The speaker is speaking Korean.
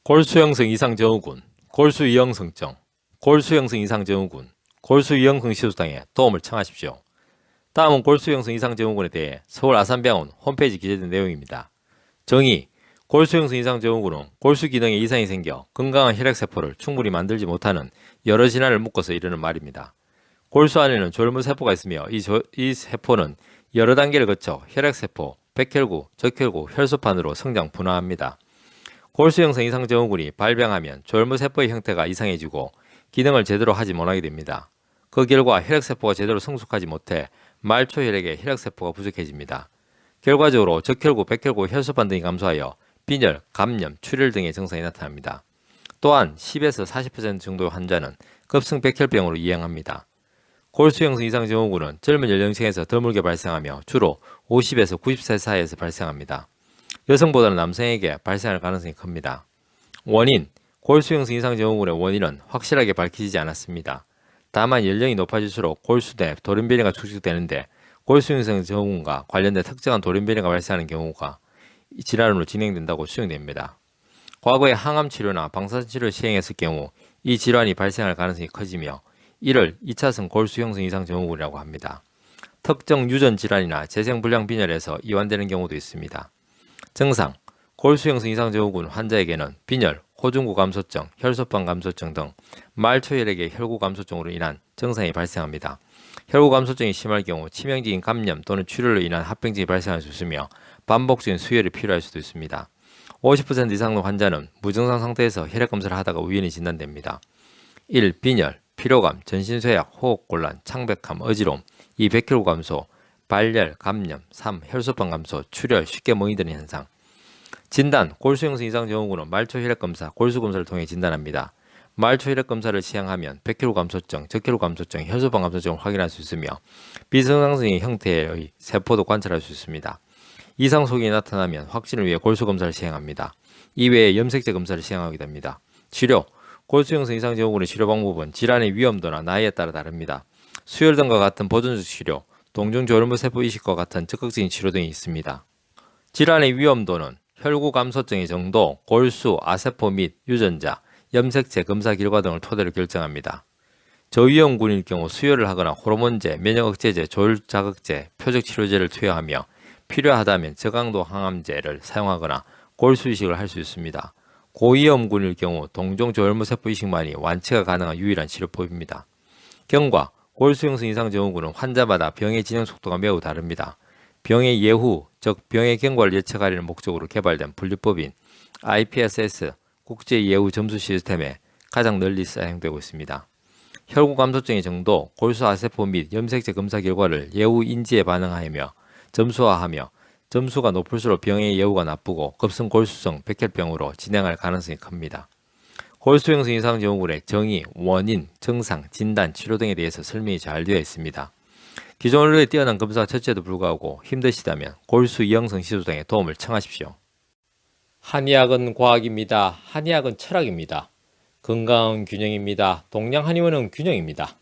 골수 형성 이상 증후군, 골수 이형성증, 골수 형성 이상 증후군, 골수 이형성 시술당에 도움을 청하십시오. 다음은 골수 형성 이상 증후군에 대해 서울 아산병원 홈페이지 기재된 내용입니다. 정의: 골수 형성 이상 증후군은 골수 기능에 이상이 생겨 건강한 혈액세포를 충분히 만들지 못하는 여러 질환을 묶어서 이르는 말입니다. 골수 안에는 조혈물세포가 있으며 이 세포는 여러 단계를 거쳐 혈액세포, 백혈구, 적혈구, 혈소판으로 성장 분화합니다. 골수 형성 이상 증후군이 발병하면 조혈물세포의 형태가 이상해지고 기능을 제대로 하지 못하게 됩니다. 그 결과 혈액세포가 제대로 성숙하지 못해 말초혈액에 혈액세포가 부족해집니다. 결과적으로 적혈구, 백혈구, 혈소판 등이 감소하여 빈혈, 감염, 출혈 등의 증상이 나타납니다. 또한 10에서 40% 정도의 환자는 급성 백혈병으로 이행합니다. 골수 형성 이상 증후군은 젊은 연령층에서 드물게 발생하며 주로 50에서 90세 사이에서 발생합니다. 여성보다는 남성에게 발생할 가능성이 큽니다. 원인: 골수 형성 이상 증후군의 원인은 확실하게 밝혀지지 않았습니다. 다만 연령이 높아질수록 골수 내 돌연변이가 축적되는데 골수 형성 증후군과 관련된 특정한 돌연변이가 발생하는 경우가 질환으로 진행된다고 추정됩니다. 과거에 항암 치료나 방사선 치료를 시행했을 경우 이 질환이 발생할 가능성이 커지며 이를 2차성 골수 형성 이상 증후군이라고 합니다. 특정 유전 질환이나 재생불량 빈혈에서 이완되는 경우도 있습니다. 증상: 골수 형성 이상 증후군 환자에게는 빈혈, 호중구 감소증, 혈소판 감소증 등 말초혈액의 혈구 감소증으로 인한 증상이 발생합니다. 혈구 감소증이 심할 경우 치명적인 감염 또는 출혈로 인한 합병증이 발생할 수 있으며 반복적인 수혈이 필요할 수도 있습니다. 50% 이상의 환자는 무증상 상태에서 혈액 검사를 하다가 우연히 진단됩니다. 1. 빈혈, 피로감, 전신쇠약, 호흡곤란, 창백함, 어지러움. 2. 백혈구 감소, 발열, 감염. 3. 혈소판 감소, 출혈, 쉽게 멍이 드는 현상. 진단: 골수 형성 이상 증후군은 말초 혈액 검사, 골수 검사를 통해 진단합니다. 말초 혈액 검사를 시행하면 백혈구 감소증, 적혈구 감소증, 혈소판 감소증을 확인할 수 있으며 비정상적인 형태의 세포도 관찰할 수 있습니다. 이상 소견이 나타나면 확진을 위해 골수 검사를 시행합니다. 이외에 염색제 검사를 시행하게 됩니다. 치료: 골수 형성 이상 증후군의 치료 방법은 질환의 위험도나 나이에 따라 다릅니다. 수혈 등과 같은 보존적 치료, 동종 조혈물세포 이식과 같은 적극적인 치료 등이 있습니다. 질환의 위험도는 혈구 감소증의 정도, 골수, 아세포 및 유전자, 염색체 검사 결과 등을 토대로 결정합니다. 저위험군일 경우 수혈을 하거나 호르몬제, 면역억제제, 조혈자극제, 표적치료제를 투여하며 필요하다면 저강도 항암제를 사용하거나 골수 이식을 할 수 있습니다. 고위험군일 경우 동종 조혈물세포 이식만이 완치가 가능한 유일한 치료법입니다. 경과: 골수 형성 이상 증후군은 환자마다 병의 진행 속도가 매우 다릅니다. 병의 예후, 즉 병의 경과를 예측하려는 목적으로 개발된 분류법인 IPSS 국제 예후 점수 시스템에 가장 널리 사용되고 있습니다. 혈구 감소증의 정도, 골수 아세포 및 염색제 검사 결과를 예후 인지에 반영하며 점수화하며 점수가 높을수록 병의 예후가 나쁘고 급성 골수성 백혈병으로 진행할 가능성이 큽니다. 골수 형성 이상 증후군의 정의, 원인, 증상, 진단, 치료 등에 대해서 설명이 잘 되어 있습니다. 기존 의료의 뛰어난 검사가 처치에도 불구하고 힘드시다면 골수 이형성 시술당에 도움을 청하십시오. 한의학은 과학입니다. 한의학은 철학입니다. 건강은 균형입니다. 동양 한의원은 균형입니다.